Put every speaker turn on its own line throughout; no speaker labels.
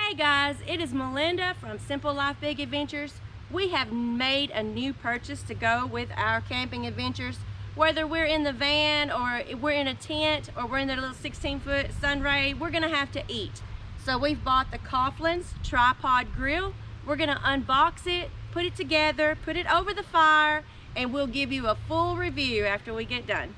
Hey guys, it is Melinda from Simple Life Big Adventures. We have made a new purchase to go with our camping adventures. Whether we're in the van or we're in a tent or we're in the little 16-foot sunray, we're gonna have to eat. So we've bought the Coghlan's tripod grill. We're gonna unbox it, put it together, put it over the fire, and we'll give you a full review after we get done.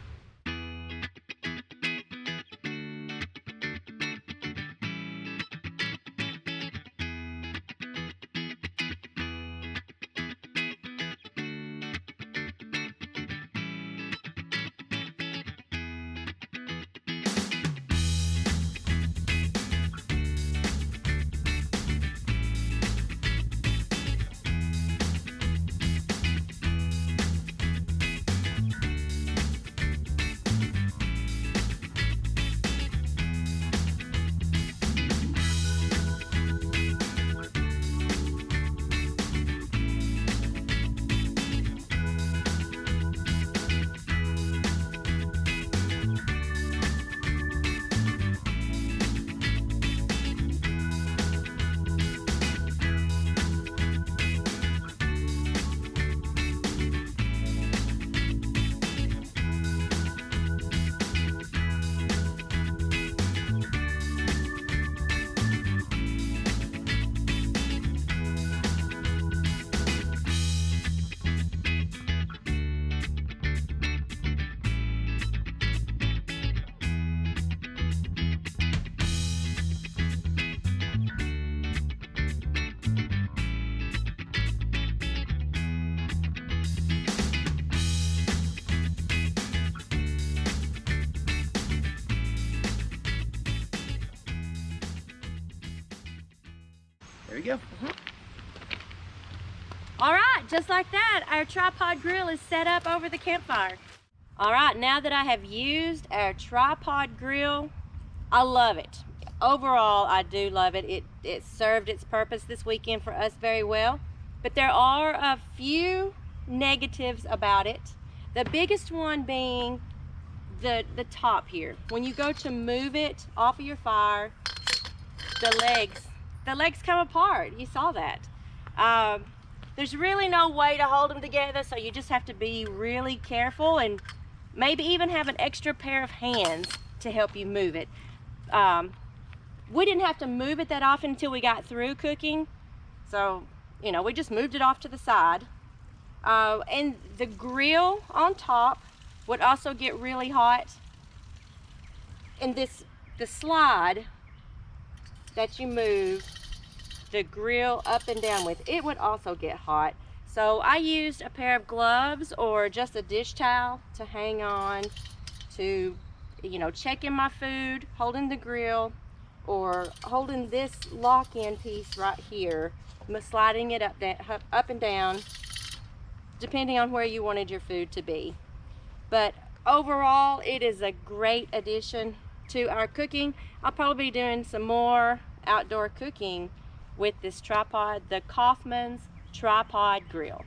There we go.
All right, just like that, our tripod grill is set up over the campfire. All right, now that I have used our tripod grill, I love it. Overall, I do love it. It served its purpose this weekend for us very well, but there are a few negatives about it. The biggest one being the top here. When you go to move it off of your fire, the legs come apart. You saw that. There's really no way to hold them together, so you just have to be really careful and maybe even have an extra pair of hands to help you move it. We didn't have to move it that often until we got through cooking, so we just moved it off to the side. And the grill on top would also get really hot, and the slide that you move the grill up and down with, it would also get hot. So I used a pair of gloves or just a dish towel to hang on to, checking my food, holding the grill, or holding this lock-in piece right here, sliding it up and down, depending on where you wanted your food to be. But overall, it is a great addition to our cooking. I'll probably be doing some more outdoor cooking with this tripod, the Coghlan's tripod grill.